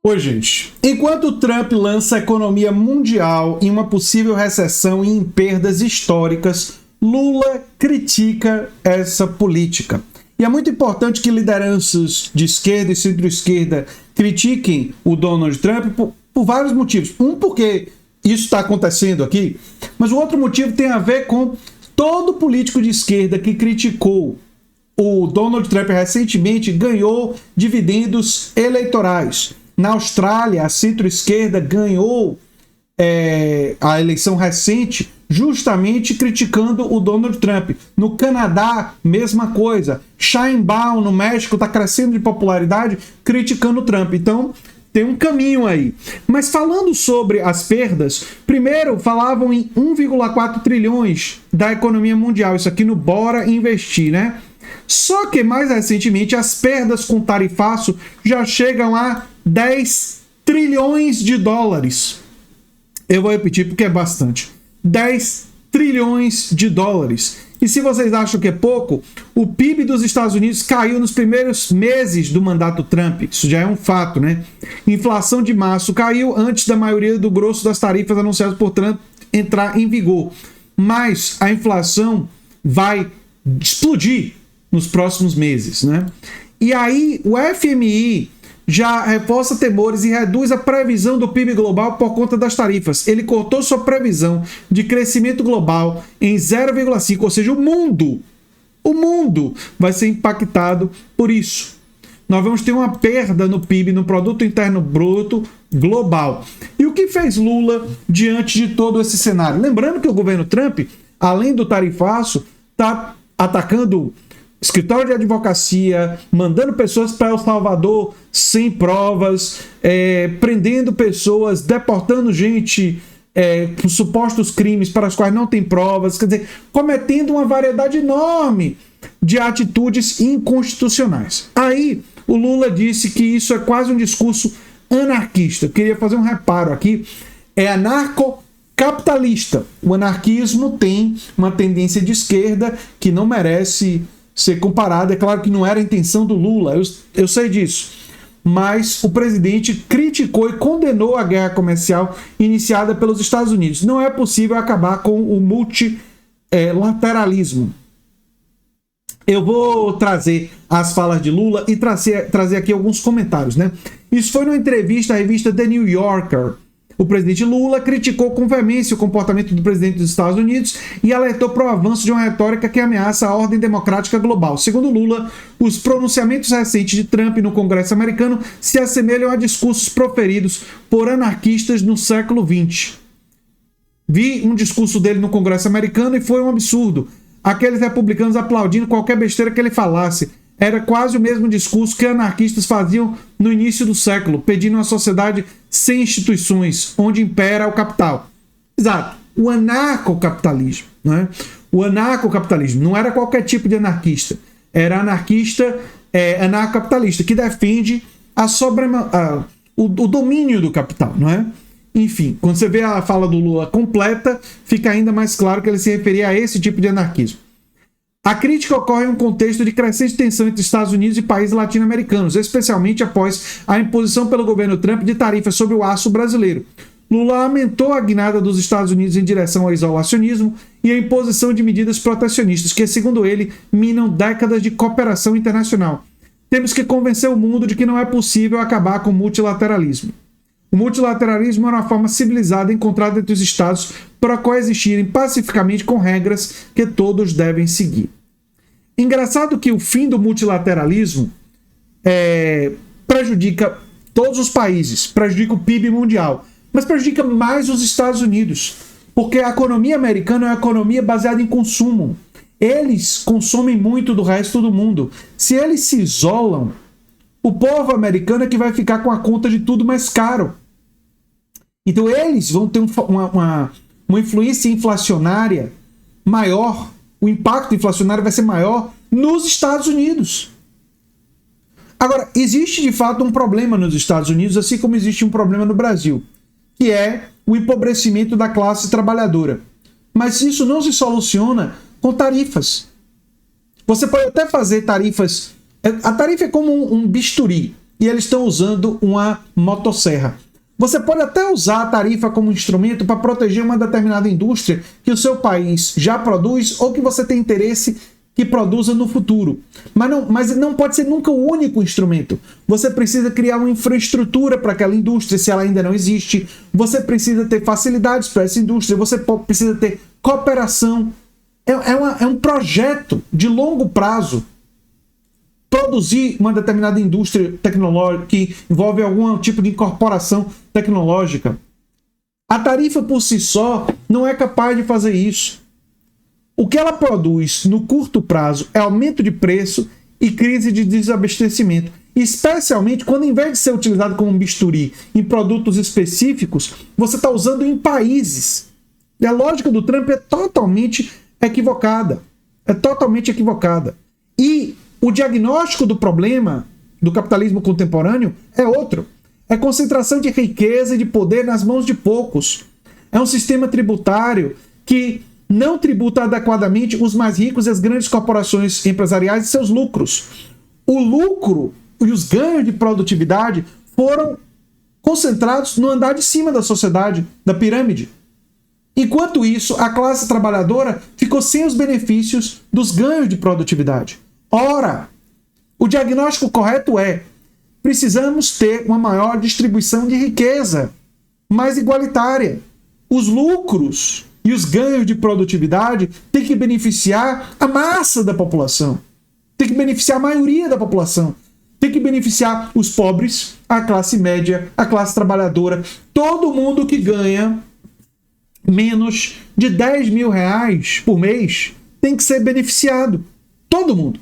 Oi, gente. Enquanto Trump lança a economia mundial em uma possível recessão e em perdas históricas, Lula critica essa política. E é muito importante que lideranças de esquerda e centro-esquerda critiquem o Donald Trump por vários motivos. Um, porque isso está acontecendo aqui, mas o outro motivo tem a ver com todo político de esquerda que criticou o Donald Trump recentemente ganhou dividendos eleitorais. Na Austrália, a centro-esquerda ganhou a eleição recente justamente criticando o Donald Trump. No Canadá, mesma coisa. Sheinbaum, no México, está crescendo de popularidade criticando o Trump. Então, tem um caminho aí. Mas falando sobre as perdas, primeiro falavam em 1,4 trilhões da economia mundial. Isso aqui no Bora Investir, né? Só que, mais recentemente, as perdas com tarifaço já chegam a 10 trilhões de dólares. Eu vou repetir porque é bastante. 10 trilhões de dólares. E se vocês acham que é pouco, o PIB dos Estados Unidos caiu nos primeiros meses do mandato Trump. Isso já é um fato, né? Inflação de março caiu antes da maioria do grosso das tarifas anunciadas por Trump entrar em vigor. Mas a inflação vai explodir nos próximos meses, né? E aí o FMI já reforça temores e reduz a previsão do PIB global por conta das tarifas. Ele cortou sua previsão de crescimento global em 0,5, ou seja, o mundo vai ser impactado por isso. Nós vamos ter uma perda no PIB, no Produto Interno Bruto global. E o que fez Lula diante de todo esse cenário? Lembrando que o governo Trump, além do tarifaço, está atacando escritório de advocacia, mandando pessoas para El Salvador sem provas, prendendo pessoas, deportando gente por supostos crimes para os quais não tem provas, quer dizer, cometendo uma variedade enorme de atitudes inconstitucionais. Aí o Lula disse que isso é quase um discurso anarquista. Eu queria fazer um reparo aqui. É anarcocapitalista. O anarquismo tem uma tendência de esquerda que não merece ser comparado. É claro que não era a intenção do Lula, eu sei disso. Mas o presidente criticou e condenou a guerra comercial iniciada pelos Estados Unidos. Não é possível acabar com o multilateralismo. Eu vou trazer as falas de Lula e trazer aqui alguns comentários, né? Isso foi numa entrevista à revista The New Yorker. O presidente Lula criticou com veemência o comportamento do presidente dos Estados Unidos e alertou para o avanço de uma retórica que ameaça a ordem democrática global. Segundo Lula, os pronunciamentos recentes de Trump no Congresso americano se assemelham a discursos proferidos por anarquistas no século XX. Vi um discurso dele no Congresso americano e foi um absurdo. Aqueles republicanos aplaudindo qualquer besteira que ele falasse. Era quase o mesmo discurso que anarquistas faziam no início do século, pedindo uma sociedade sem instituições, onde impera o capital. Exato, o anarcocapitalismo. Né? O anarcocapitalismo não era qualquer tipo de anarquista, era anarcocapitalista, que defende o domínio do capital. Não é? Enfim, quando você vê a fala do Lula completa, fica ainda mais claro que ele se referia a esse tipo de anarquismo. A crítica ocorre em um contexto de crescente tensão entre Estados Unidos e países latino-americanos, especialmente após a imposição pelo governo Trump de tarifas sobre o aço brasileiro. Lula lamentou a guinada dos Estados Unidos em direção ao isolacionismo e a imposição de medidas protecionistas que, segundo ele, minam décadas de cooperação internacional. Temos que convencer o mundo de que não é possível acabar com o multilateralismo. O multilateralismo é uma forma civilizada encontrada entre os Estados para coexistirem pacificamente com regras que todos devem seguir. Engraçado que o fim do multilateralismo prejudica todos os países, prejudica o PIB mundial, mas prejudica mais os Estados Unidos, porque a economia americana é uma economia baseada em consumo. Eles consomem muito do resto do mundo. Se eles se isolam, o povo americano é que vai ficar com a conta de tudo mais caro. Então eles vão ter uma influência inflacionária maior, o impacto inflacionário vai ser maior nos Estados Unidos. Agora, existe de fato um problema nos Estados Unidos, assim como existe um problema no Brasil, que é o empobrecimento da classe trabalhadora. Mas isso não se soluciona com tarifas. Você pode até fazer tarifas. A tarifa é como um bisturi. e eles estão usando uma motosserra. Você pode até usar a tarifa como instrumento para proteger uma determinada indústria que o seu país já produz ou que você tem interesse que produza no futuro. Mas não pode ser nunca o único instrumento. Você precisa criar uma infraestrutura para aquela indústria, se ela ainda não existe. Você precisa ter facilidades para essa indústria. Você precisa ter cooperação. É um projeto de longo prazo. Produzir uma determinada indústria tecnológica que envolve algum tipo de incorporação tecnológica. A tarifa por si só não é capaz de fazer isso. O que ela produz no curto prazo é aumento de preço e crise de desabastecimento, especialmente quando, em vez de ser utilizado como bisturi em produtos específicos, você está usando em países. E a lógica do Trump é totalmente equivocada. É totalmente equivocada. E o diagnóstico do problema do capitalismo contemporâneo é outro. É concentração de riqueza e de poder nas mãos de poucos. É um sistema tributário que não tributa adequadamente os mais ricos e as grandes corporações empresariais e seus lucros. O lucro e os ganhos de produtividade foram concentrados no andar de cima da sociedade, da pirâmide. Enquanto isso, a classe trabalhadora ficou sem os benefícios dos ganhos de produtividade. Ora, o diagnóstico correto é: precisamos ter uma maior distribuição de riqueza, mais igualitária. Os lucros e os ganhos de produtividade têm que beneficiar a massa da população, tem que beneficiar a maioria da população, tem que beneficiar os pobres, a classe média, a classe trabalhadora, todo mundo que ganha menos de 10 mil reais por mês tem que ser beneficiado. Todo mundo.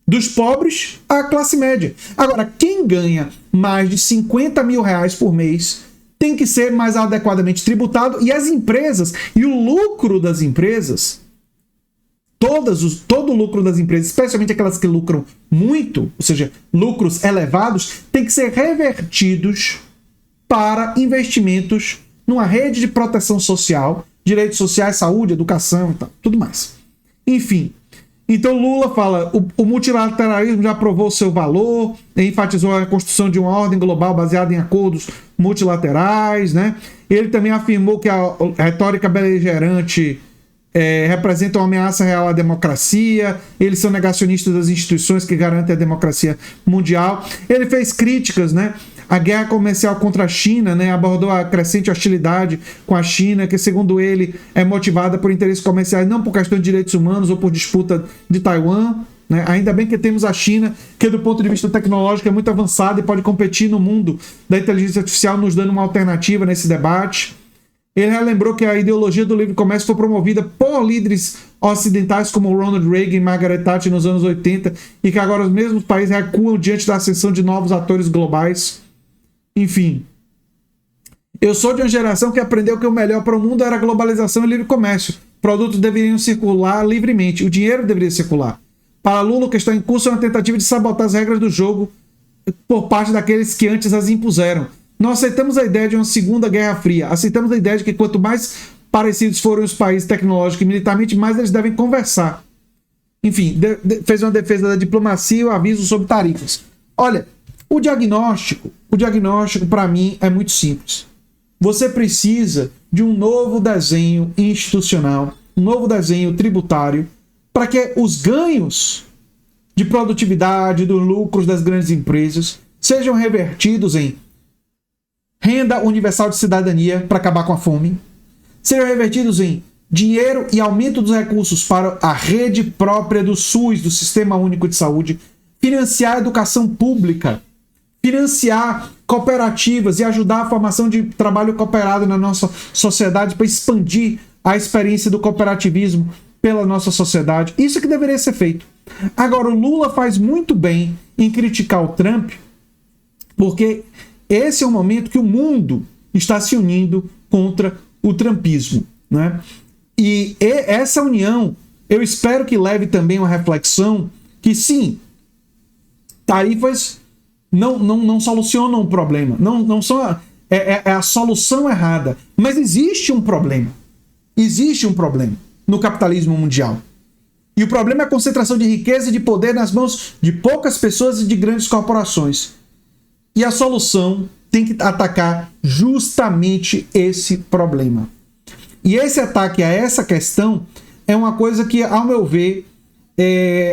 Dos pobres à classe média. Agora, quem ganha mais de 50 mil reais por mês tem que ser mais adequadamente tributado, e as empresas, e o lucro das empresas, todo o lucro das empresas, especialmente aquelas que lucram muito, ou seja, lucros elevados, tem que ser revertidos para investimentos numa rede de proteção social, direitos sociais, saúde, educação e tal, tudo mais. Enfim, então Lula fala, o multilateralismo já provou seu valor, enfatizou a construção de uma ordem global baseada em acordos multilaterais, né? Ele também afirmou que a retórica beligerante representa uma ameaça real à democracia, eles são negacionistas das instituições que garantem a democracia mundial. Ele fez críticas, né, à guerra comercial contra a China, né, abordou a crescente hostilidade com a China, que segundo ele é motivada por interesses comerciais, não por questão de direitos humanos ou por disputa de Taiwan. Né? Ainda bem que temos a China, que do ponto de vista tecnológico é muito avançada e pode competir no mundo da inteligência artificial, nos dando uma alternativa nesse debate. Ele relembrou que a ideologia do livre comércio foi promovida por líderes ocidentais como Ronald Reagan e Margaret Thatcher nos anos 80 e que agora os mesmos países recuam diante da ascensão de novos atores globais. Enfim, eu sou de uma geração que aprendeu que o melhor para o mundo era a globalização e livre comércio. Produtos deveriam circular livremente, o dinheiro deveria circular. Para Lula, o que está em curso é uma tentativa de sabotar as regras do jogo por parte daqueles que antes as impuseram. Não aceitamos a ideia de uma segunda guerra fria. Aceitamos a ideia de que quanto mais parecidos forem os países tecnológicos e militarmente, mais eles devem conversar. Enfim, fez uma defesa da diplomacia e o aviso sobre tarifas. Olha, o diagnóstico para mim é muito simples. Você precisa de um novo desenho institucional, um novo desenho tributário, para que os ganhos de produtividade, dos lucros das grandes empresas sejam revertidos em renda universal de cidadania para acabar com a fome, sejam revertidos em dinheiro e aumento dos recursos para a rede própria do SUS, do Sistema Único de Saúde, financiar a educação pública, financiar cooperativas e ajudar a formação de trabalho cooperado na nossa sociedade para expandir a experiência do cooperativismo pela nossa sociedade. Isso é que deveria ser feito. Agora, o Lula faz muito bem em criticar o Trump, porque esse é o momento que o mundo está se unindo contra o trumpismo, né? E essa união, eu espero que leve também uma reflexão que, sim, tarifas não solucionam o problema, não são a solução errada, mas existe um problema no capitalismo mundial. E o problema é a concentração de riqueza e de poder nas mãos de poucas pessoas e de grandes corporações. E a solução tem que atacar justamente esse problema. E esse ataque a essa questão é uma coisa que, ao meu ver,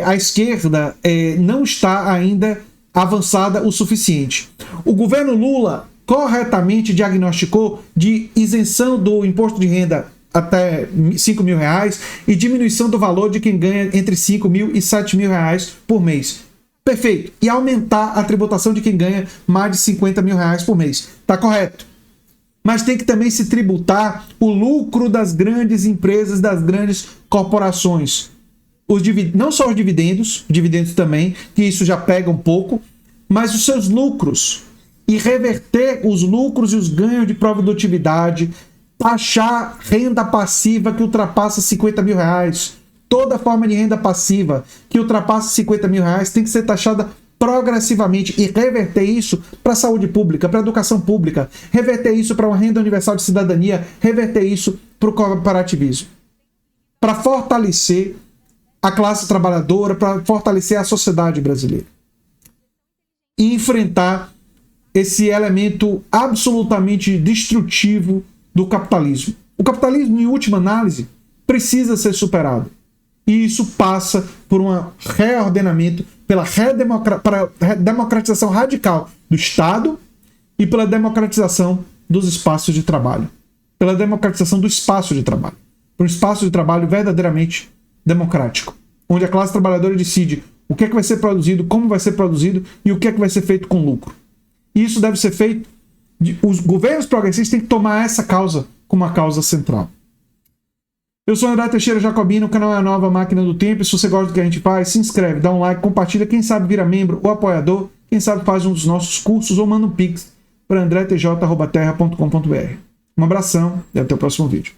a esquerda não está ainda avançada o suficiente. O governo Lula corretamente diagnosticou de isenção do imposto de renda até R$5.000 e diminuição do valor de quem ganha entre R$5.000 e R$7.000 por mês. Perfeito. E aumentar a tributação de quem ganha mais de R$50.000 por mês. Tá correto. Mas tem que também se tributar o lucro das grandes empresas, das grandes corporações. Não só os dividendos também, que isso já pega um pouco, mas os seus lucros. E reverter os lucros e os ganhos de produtividade, taxar renda passiva que ultrapassa R$50.000. Toda forma de renda passiva que ultrapassa R$50.000 tem que ser taxada progressivamente e reverter isso para a saúde pública, para a educação pública, reverter isso para uma renda universal de cidadania, reverter isso para o cooperativismo. Para fortalecer a classe trabalhadora, para fortalecer a sociedade brasileira. E enfrentar esse elemento absolutamente destrutivo do capitalismo. O capitalismo, em última análise, precisa ser superado. E isso passa por um reordenamento, pela democratização radical do Estado e pela democratização dos espaços de trabalho. Pela democratização do espaço de trabalho. Por um espaço de trabalho verdadeiramente democrático, onde a classe trabalhadora decide o que é que vai ser produzido, como vai ser produzido e o que é que vai ser feito com lucro. E isso deve ser feito, os governos progressistas têm que tomar essa causa como uma causa central. Eu sou André Teixeira Jacobino, o canal é a Nova Máquina do Tempo. E se você gosta do que a gente faz, se inscreve, dá um like, compartilha. Quem sabe vira membro ou apoiador. Quem sabe faz um dos nossos cursos ou manda um pix para andretj@terra.com.br. Um abração e até o próximo vídeo.